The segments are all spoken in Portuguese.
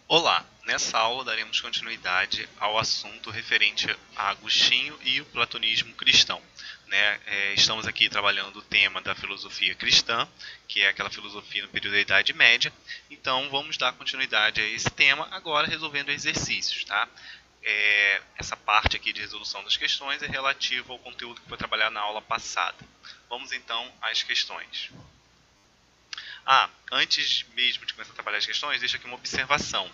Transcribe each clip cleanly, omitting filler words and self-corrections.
Olá, nessa aula daremos continuidade ao assunto referente a Agostinho e o platonismo cristão. Estamos aqui trabalhando o tema da filosofia cristã, que é aquela filosofia no período da Idade Média. Então vamos dar continuidade a esse tema agora resolvendo exercícios. Tá? Essa parte aqui de resolução das questões é relativa ao conteúdo que foi trabalhado na aula passada. Vamos então às questões. Antes mesmo de começar a trabalhar as questões, deixa aqui uma observação.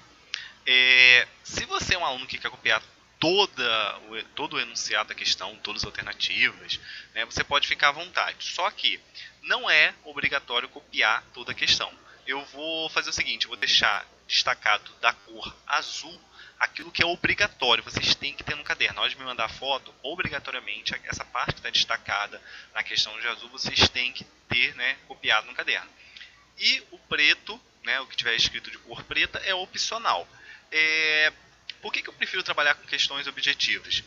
Se você é um aluno que quer copiar todo o enunciado da questão, todas as alternativas, né, você pode ficar à vontade. Só que não é obrigatório copiar toda a questão. Eu vou fazer o seguinte, eu vou deixar destacado da cor azul aquilo que é obrigatório, vocês têm que ter no caderno. Na hora de me mandar a foto, obrigatoriamente, essa parte que está destacada na questão de azul, vocês têm que ter, né, copiado no caderno. E o preto, né, o que tiver escrito de cor preta, é opcional. Por que eu prefiro trabalhar com questões objetivas?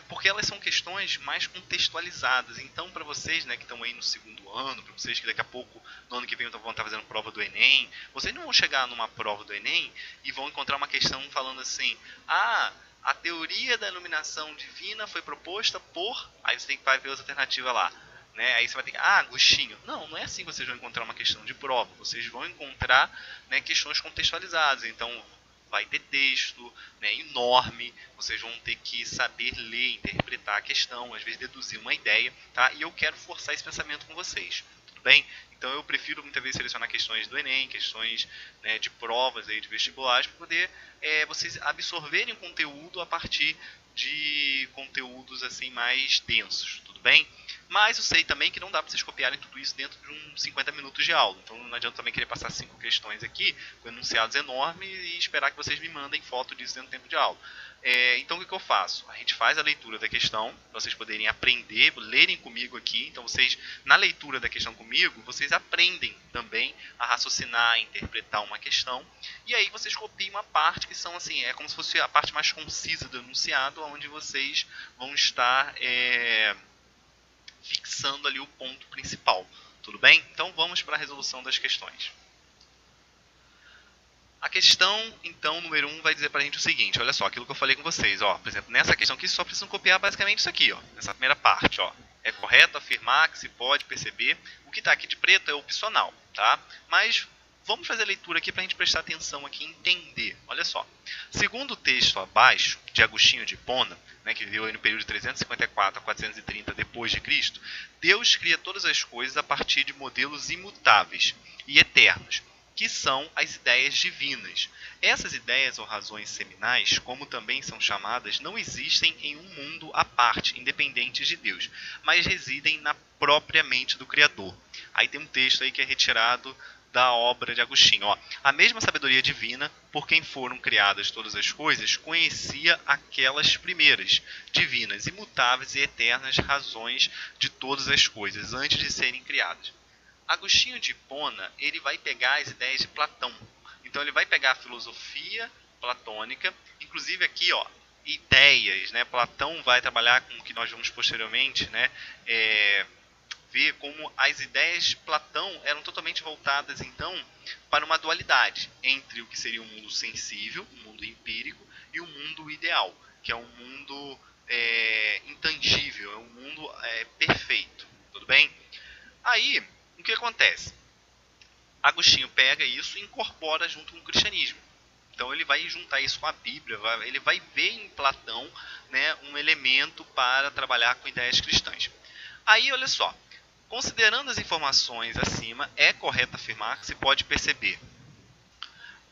Porque elas são questões mais contextualizadas. Então, para vocês, né, que estão aí no segundo ano, para vocês que daqui a pouco, no ano que vem, vão estar fazendo prova do Enem, vocês não vão chegar numa prova do Enem e vão encontrar uma questão falando assim: a teoria da iluminação divina foi proposta por... Aí você tem que ver as alternativas lá. Né? Aí você vai ter que, Agostinho. Não, não é assim que vocês vão encontrar uma questão de prova. Vocês vão encontrar, né, questões contextualizadas. Então, vai ter texto, né, enorme, vocês vão ter que saber ler, interpretar a questão, às vezes deduzir uma ideia, tá? E eu quero forçar esse pensamento com vocês, tudo bem? Então eu prefiro muitas vezes selecionar questões do Enem, questões, né, de provas aí, de vestibulares, para poder vocês absorverem o conteúdo a partir de conteúdos assim mais densos, tudo bem? Mas eu sei também que não dá para vocês copiarem tudo isso dentro de uns 50 minutos de aula. Então não adianta também querer passar 5 questões aqui, com enunciados enormes, e esperar que vocês me mandem foto disso dentro do tempo de aula. Então o que eu faço? A gente faz a leitura da questão, para vocês poderem aprender, lerem comigo aqui. Então vocês, na leitura da questão comigo, vocês aprendem também a raciocinar, a interpretar uma questão. E aí vocês copiam uma parte que são assim, é como se fosse a parte mais concisa do enunciado, onde vocês vão estar fixando ali o ponto principal. Tudo bem? Então vamos para a resolução das questões. A questão, então, número 1 vai dizer para a gente o seguinte, olha só, aquilo que eu falei com vocês, ó, por exemplo, nessa questão aqui, só precisam copiar basicamente isso aqui, ó, nessa primeira parte, ó. É correto afirmar que se pode perceber, o que está aqui de preto é opcional, tá? Mas vamos fazer a leitura aqui para a gente prestar atenção aqui e entender, olha só. Segundo o texto abaixo, de Agostinho de Hipona, né, que viveu aí no período de 354 a 430 depois de Cristo, Deus cria todas as coisas a partir de modelos imutáveis e eternos, que são as ideias divinas. Essas ideias ou razões seminais, como também são chamadas, não existem em um mundo à parte, independentes de Deus, mas residem na própria mente do Criador. Aí tem um texto aí que é retirado da obra de Agostinho. Ó, a mesma sabedoria divina, por quem foram criadas todas as coisas, conhecia aquelas primeiras, divinas, imutáveis e eternas razões de todas as coisas, antes de serem criadas. Agostinho de Hipona, ele vai pegar as ideias de Platão. Então ele vai pegar a filosofia platônica, inclusive aqui, ó, ideias, né? Platão vai trabalhar com o que nós vamos posteriormente, né? Ver como as ideias de Platão eram totalmente voltadas, então, para uma dualidade entre o que seria o mundo sensível, o mundo empírico, e o mundo ideal, que é um mundo intangível, é um mundo perfeito. Tudo bem? Aí, o que acontece? Agostinho pega isso e incorpora junto com o cristianismo. Então ele vai juntar isso com a Bíblia, ele vai ver em Platão, né, um elemento para trabalhar com ideias cristãs. Aí, olha só, considerando as informações acima, é correto afirmar que se pode perceber.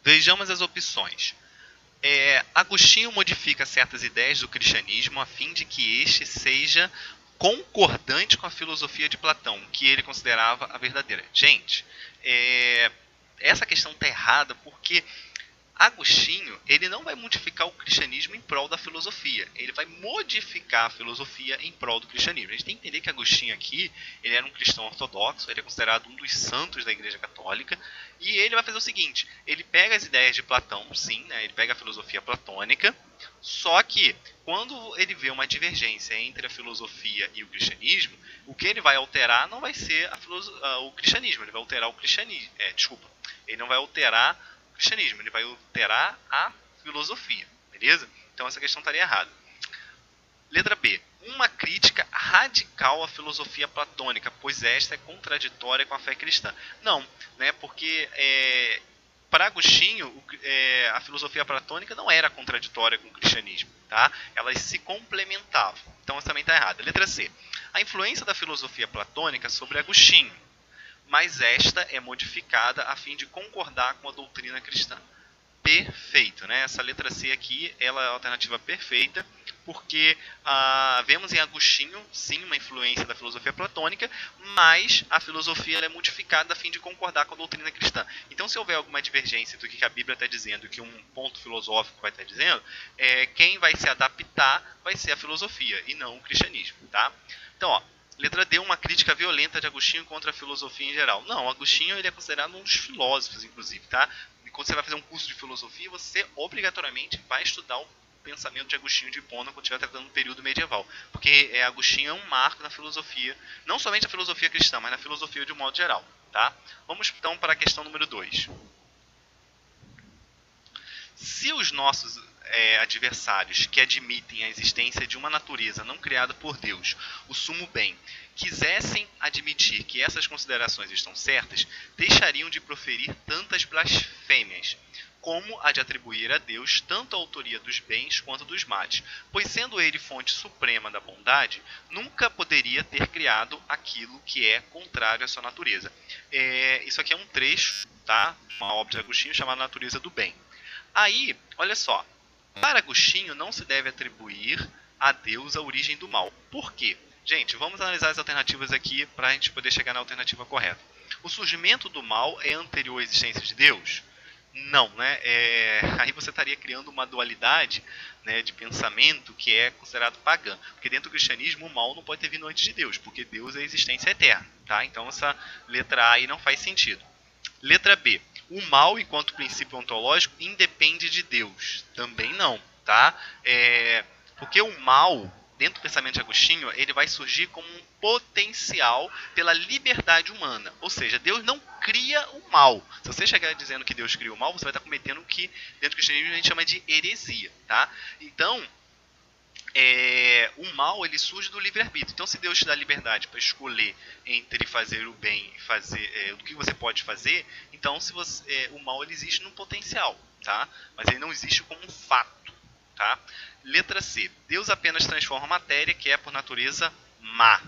Vejamos as opções. Agostinho modifica certas ideias do cristianismo a fim de que este seja concordante com a filosofia de Platão, que ele considerava a verdadeira. Gente, essa questão está errada porque Agostinho, ele não vai modificar o cristianismo em prol da filosofia, ele vai modificar a filosofia em prol do cristianismo. A gente tem que entender que Agostinho aqui, ele era um cristão ortodoxo, ele é considerado um dos santos da Igreja Católica, e ele vai fazer o seguinte, ele pega as ideias de Platão, sim, né, ele pega a filosofia platônica, só que quando ele vê uma divergência entre a filosofia e o cristianismo, o que ele vai alterar não vai ser o cristianismo, ele vai alterar o cristianismo, ele não vai alterar cristianismo, ele vai alterar a filosofia, beleza? Então essa questão estaria errada. Letra B. Uma crítica radical à filosofia platônica, pois esta é contraditória com a fé cristã. Não, né, porque para Agostinho a filosofia platônica não era contraditória com o cristianismo, tá? Elas se complementavam. Então essa também está errada. Letra C. A influência da filosofia platônica sobre Agostinho, mas esta é modificada a fim de concordar com a doutrina cristã. Perfeito, né? Essa letra C aqui, ela é a alternativa perfeita, porque vemos em Agostinho, sim, uma influência da filosofia platônica, mas a filosofia ela é modificada a fim de concordar com a doutrina cristã. Então, se houver alguma divergência do que a Bíblia está dizendo e que um ponto filosófico vai estar dizendo, quem vai se adaptar vai ser a filosofia e não o cristianismo, tá? Então, ó, letra D, uma crítica violenta de Agostinho contra a filosofia em geral. Não, Agostinho ele é considerado um dos filósofos, inclusive, tá? E quando você vai fazer um curso de filosofia, você obrigatoriamente vai estudar o pensamento de Agostinho de Hipona quando estiver tratando no período medieval. Porque Agostinho é um marco na filosofia, não somente na filosofia cristã, mas na filosofia de um modo geral, tá? Vamos então para a questão número 2. Se os nossos adversários que admitem a existência de uma natureza não criada por Deus, o sumo bem, quisessem admitir que essas considerações estão certas, deixariam de proferir tantas blasfêmias, como a de atribuir a Deus tanto a autoria dos bens quanto dos males, pois sendo ele fonte suprema da bondade, nunca poderia ter criado aquilo que é contrário à sua natureza. Isso aqui é um trecho, tá? Uma obra de Agostinho chamada Natureza do Bem. Aí, olha só, para Agostinho não se deve atribuir a Deus a origem do mal. Por quê? Gente, vamos analisar as alternativas aqui para a gente poder chegar na alternativa correta. O surgimento do mal é anterior à existência de Deus? Não, né? Aí você estaria criando uma dualidade, né, de pensamento que é considerado pagã. Porque dentro do cristianismo o mal não pode ter vindo antes de Deus, porque Deus é a existência eterna, tá? Então essa letra A aí não faz sentido. Letra B. O mal, enquanto princípio ontológico, independe de Deus. Também não, tá? Porque o mal, dentro do pensamento de Agostinho, ele vai surgir como um potencial pela liberdade humana. Ou seja, Deus não cria o mal. Se você chegar dizendo que Deus cria o mal, você vai estar cometendo o que dentro do cristianismo a gente chama de heresia, tá? Então, o mal ele surge do livre-arbítrio. Então, se Deus te dá liberdade para escolher entre fazer o bem e fazer o que você pode fazer, então o mal ele existe no potencial, tá? Mas ele não existe como um fato, tá? Letra C. Deus apenas transforma a matéria que é por natureza má.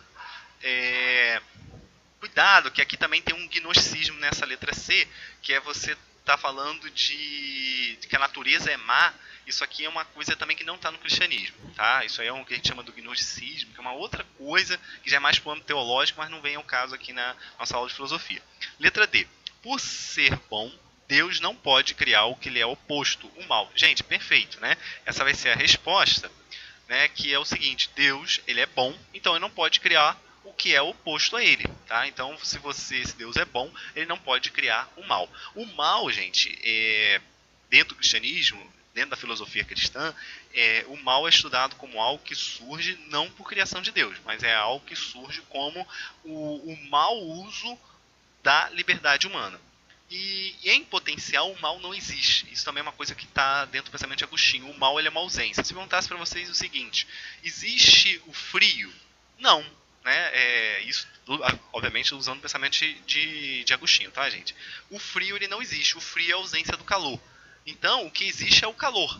Cuidado, que aqui também tem um gnosticismo nessa letra C, que é você tá falando de que a natureza é má. Isso aqui é uma coisa também que não está no cristianismo, tá? Isso aí é o que a gente chama do gnosticismo, que é uma outra coisa que já é mais plano teológico, mas não vem ao caso aqui na nossa aula de filosofia. Letra D. Por ser bom, Deus não pode criar o que lhe é oposto, o mal. Gente, perfeito, né? Essa vai ser a resposta, né? Que é o seguinte: Deus, ele é bom, então ele não pode criar o que é oposto a ele, tá? Então, se Deus é bom, ele não pode criar o mal. O mal, gente, dentro do cristianismo, dentro da filosofia cristã, o mal é estudado como algo que surge não por criação de Deus, mas é algo que surge como o mau uso da liberdade humana. E em potencial, o mal não existe. Isso também é uma coisa que está dentro do pensamento de Agostinho. O mal ele é uma ausência. Se eu perguntasse para vocês o seguinte: existe o frio? Não. Né? Isso, obviamente, usando o pensamento de Agostinho, tá, gente? O frio ele não existe. O frio é a ausência do calor. Então, o que existe é o calor.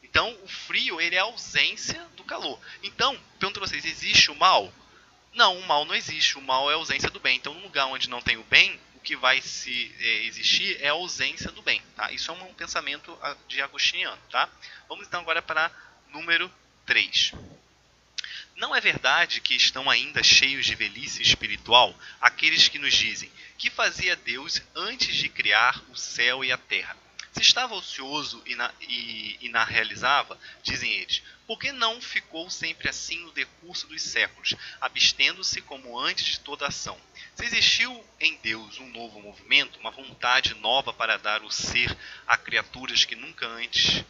Então, o frio ele é a ausência do calor. Então, pergunto para vocês: existe o mal? Não, o mal não existe. O mal é a ausência do bem. Então, num lugar onde não tem o bem, o que vai existir é a ausência do bem. Tá? Isso é um pensamento de agostiniano. Tá? Vamos então agora para número 3. Não é verdade que estão ainda cheios de velhice espiritual aqueles que nos dizem: que fazia Deus antes de criar o céu e a terra? Se estava ocioso e na realizava, dizem eles, por que não ficou sempre assim no decurso dos séculos, abstendo-se como antes de toda ação? Se existiu em Deus um novo movimento, uma vontade nova para dar o ser a criaturas que nunca antes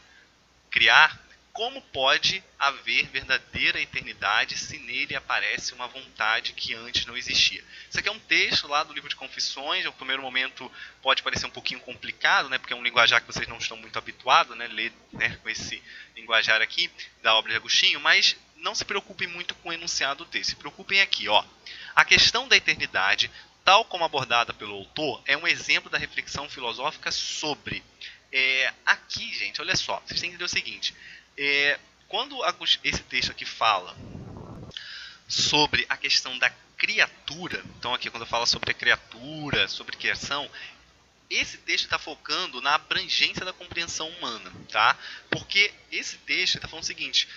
criar, como pode haver verdadeira eternidade se nele aparece uma vontade que antes não existia? Isso aqui é um texto lá do livro de Confissões. No primeiro momento pode parecer um pouquinho complicado, né, porque é um linguajar que vocês não estão muito habituados, né, ler, né, com esse linguajar aqui da obra de Agostinho, mas não se preocupem muito com o enunciado do texto. Se preocupem aqui, ó. A questão da eternidade, tal como abordada pelo autor, é um exemplo da reflexão filosófica sobre... aqui, gente, olha só, vocês têm que entender o seguinte... quando esse texto aqui fala sobre a questão da criatura, então aqui quando fala sobre a criatura, sobre criação, esse texto está focando na abrangência da compreensão humana, tá? Porque esse texto está falando o seguinte,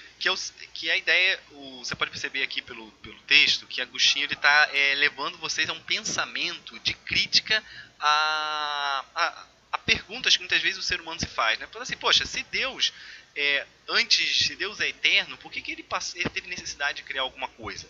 que a ideia, você pode perceber aqui pelo texto, que Agostinho está levando vocês a um pensamento de crítica a perguntas que muitas vezes o ser humano se faz, né? Então, assim, poxa, se Deus se Deus é eterno, por que ele teve necessidade de criar alguma coisa?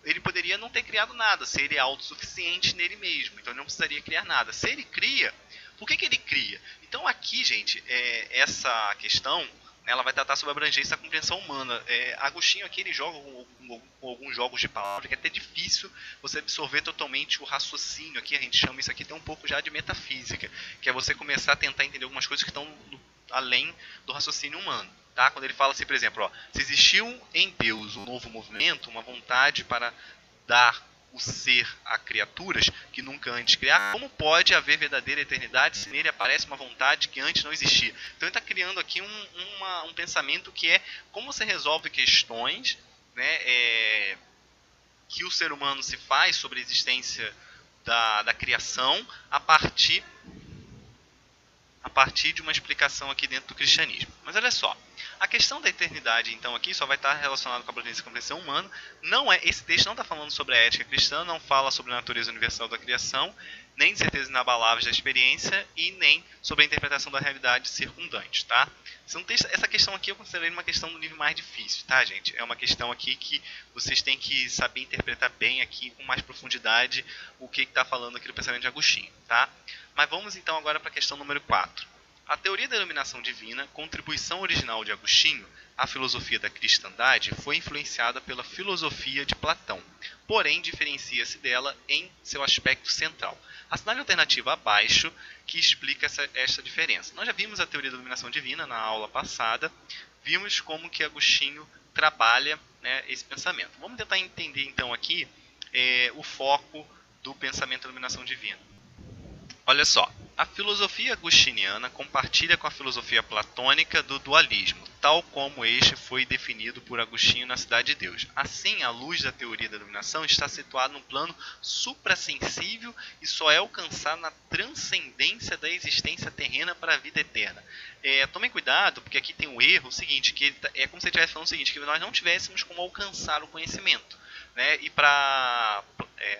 Ele poderia não ter criado nada, se ele é autossuficiente nele mesmo, então ele não precisaria criar nada. Se ele cria, por que ele cria? Então aqui, gente, essa questão, ela vai tratar sobre a abrangência da compreensão humana. Agostinho aqui ele joga com alguns jogos de palavras, que é até difícil você absorver totalmente o raciocínio. Aqui a gente chama isso aqui até um pouco já de metafísica, que é você começar a tentar entender algumas coisas que estão além do raciocínio humano. Tá? Quando ele fala assim, por exemplo, ó, se existiu em Deus um novo movimento, uma vontade para dar o ser a criaturas que nunca antes criaram, como pode haver verdadeira eternidade se nele aparece uma vontade que antes não existia? Então ele está criando aqui um pensamento que é como você resolve questões, né, que o ser humano se faz sobre a existência da criação a partir de uma explicação aqui dentro do cristianismo. Mas olha só, a questão da eternidade, então, aqui só vai estar relacionada com a abrangência da compreensão humana. Esse texto não está falando sobre a ética cristã, não fala sobre a natureza universal da criação, nem de certeza inabaláveis da experiência e nem sobre a interpretação da realidade circundante, tá? Essa questão aqui eu considerei uma questão do nível mais difícil, tá, gente? É uma questão aqui que vocês têm que saber interpretar bem aqui com mais profundidade o que está falando aqui do pensamento de Agostinho, tá? Mas vamos então agora para a questão número 4. A teoria da iluminação divina, contribuição original de Agostinho à filosofia da cristandade, foi influenciada pela filosofia de Platão, porém diferencia-se dela em seu aspecto central. Assinale a alternativa abaixo que explica essa diferença. Nós já vimos a teoria da iluminação divina na aula passada, vimos como que Agostinho trabalha, né, esse pensamento. Vamos tentar entender então aqui o foco do pensamento da iluminação divina. Olha só, a filosofia agostiniana compartilha com a filosofia platônica do dualismo, tal como este foi definido por Agostinho na Cidade de Deus. Assim, a luz da teoria da iluminação está situada no plano suprassensível e só é alcançada na transcendência da existência terrena para a vida eterna. Tomem cuidado, porque aqui tem um erro, o seguinte, que é como se ele estivesse falando o seguinte, que nós não tivéssemos como alcançar o conhecimento. Né? E para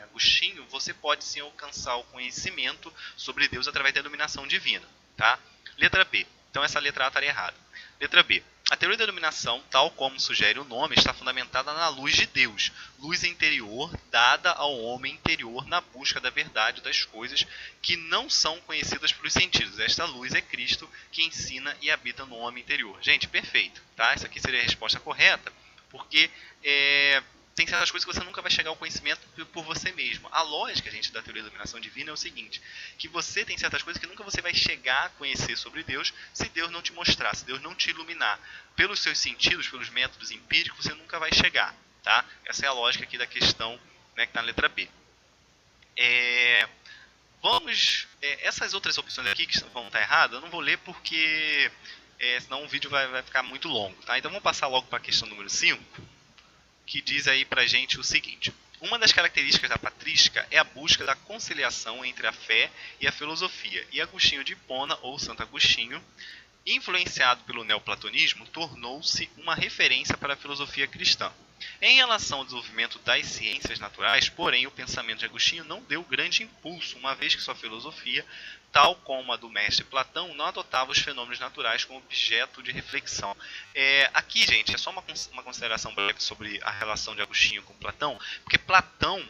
Agostinho, você pode sim alcançar o conhecimento sobre Deus através da iluminação divina. Tá? Letra B. Então essa letra A estaria errada. Letra B. A teoria da iluminação, tal como sugere o nome, está fundamentada na luz de Deus, luz interior dada ao homem interior na busca da verdade das coisas que não são conhecidas pelos sentidos. Esta luz é Cristo que ensina e habita no homem interior. Gente, perfeito. Tá? Essa aqui seria a resposta correta, porque tem certas coisas que você nunca vai chegar ao conhecimento por você mesmo. A lógica, gente, da teoria da iluminação divina é o seguinte, que você tem certas coisas que nunca você vai chegar a conhecer sobre Deus se Deus não te mostrar, se Deus não te iluminar. Pelos seus sentidos, pelos métodos empíricos, você nunca vai chegar. Tá? Essa é a lógica aqui da questão, né, que está na letra B. Essas outras opções aqui que vão estar erradas, eu não vou ler porque senão o vídeo vai ficar muito longo. Tá? Então vamos passar logo para a questão número 5. Que diz aí pra gente o seguinte: uma das características da patrística é a busca da conciliação entre a fé e a filosofia, e Agostinho de Hipona, ou Santo Agostinho, influenciado pelo neoplatonismo, tornou-se uma referência para a filosofia cristã. Em relação ao desenvolvimento das ciências naturais, porém, o pensamento de Agostinho não deu grande impulso, uma vez que sua filosofia, tal como a do mestre Platão, não adotava os fenômenos naturais como objeto de reflexão. Aqui, gente, é só uma consideração breve sobre a relação de Agostinho com Platão, porque Platão,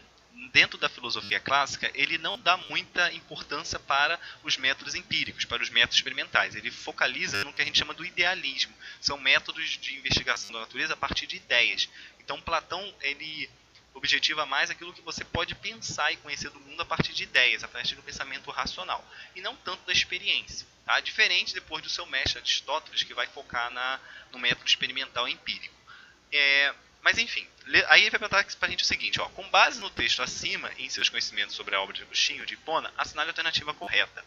dentro da filosofia clássica, ele não dá muita importância para os métodos empíricos, para os métodos experimentais. Ele focaliza no que a gente chama do idealismo. São métodos de investigação da natureza a partir de ideias. Então, Platão, ele objetiva mais aquilo que você pode pensar e conhecer do mundo a partir de ideias, a partir do pensamento racional, e não tanto da experiência. Tá? Diferente depois do seu mestre Aristóteles, que vai focar no método experimental empírico. Mas enfim, aí ele vai perguntar para a gente o seguinte, ó, com base no texto acima e em seus conhecimentos sobre a obra de Agostinho de Hipona, assinale a alternativa correta.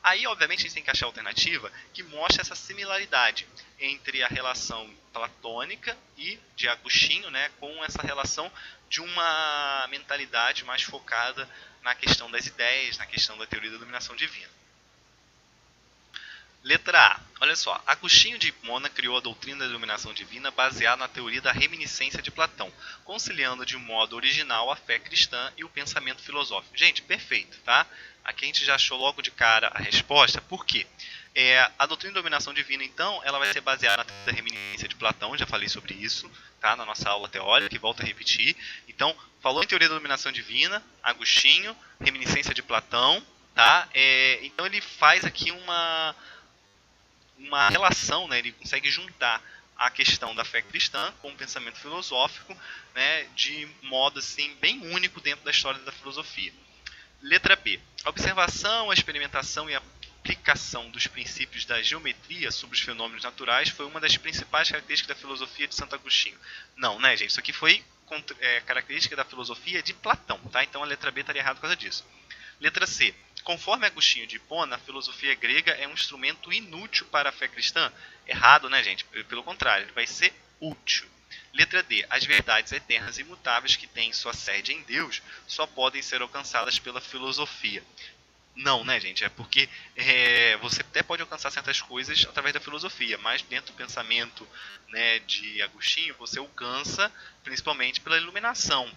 Aí, obviamente, a gente tem que achar a alternativa que mostra essa similaridade entre a relação platônica e de Agostinho, né, com essa relação de uma mentalidade mais focada na questão das ideias, na questão da teoria da dominação divina. Letra A. Olha só, Agostinho de Hipona criou a doutrina da iluminação divina baseada na teoria da reminiscência de Platão, conciliando de modo original a fé cristã e o pensamento filosófico. Gente, perfeito, tá? Aqui a gente já achou logo de cara a resposta. Por quê? A doutrina da dominação divina, então, ela vai ser baseada na teoria da reminiscência de Platão, já falei sobre isso, tá? Na nossa aula teórica, que volto a repetir. Então, falou em teoria da dominação divina, Agostinho, reminiscência de Platão, tá? Então ele faz aqui uma relação, né, ele consegue juntar a questão da fé cristã com o pensamento filosófico, né, de modo assim, bem único dentro da história da filosofia. Letra B. A observação, a experimentação e a aplicação dos princípios da geometria sobre os fenômenos naturais foi uma das principais características da filosofia de Santo Agostinho. Não, né, gente? Isso aqui foi característica da filosofia de Platão, tá? Então a letra B estaria errada por causa disso. Letra C. Conforme Agostinho de Hipona, a filosofia grega é um instrumento inútil para a fé cristã? Errado, né, gente? Pelo contrário, ele vai ser útil. Letra D. As verdades eternas e imutáveis que têm sua sede em Deus só podem ser alcançadas pela filosofia. Não, né, gente? É porque você até pode alcançar certas coisas através da filosofia, mas dentro do pensamento, né, de Agostinho, você alcança principalmente pela iluminação,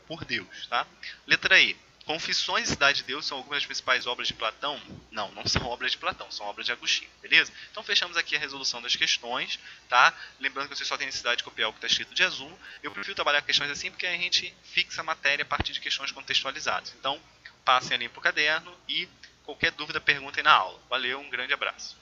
por Deus, tá? Letra E. Confissões e Cidade de Deus são algumas das principais obras de Platão? Não, não são obras de Platão, são obras de Agostinho, beleza? Então fechamos aqui a resolução das questões, tá? Lembrando que você só tem necessidade de copiar o que está escrito de azul. Eu prefiro trabalhar questões assim porque a gente fixa a matéria a partir de questões contextualizadas. Então, passem ali para o caderno e qualquer dúvida perguntem na aula. Valeu, um grande abraço.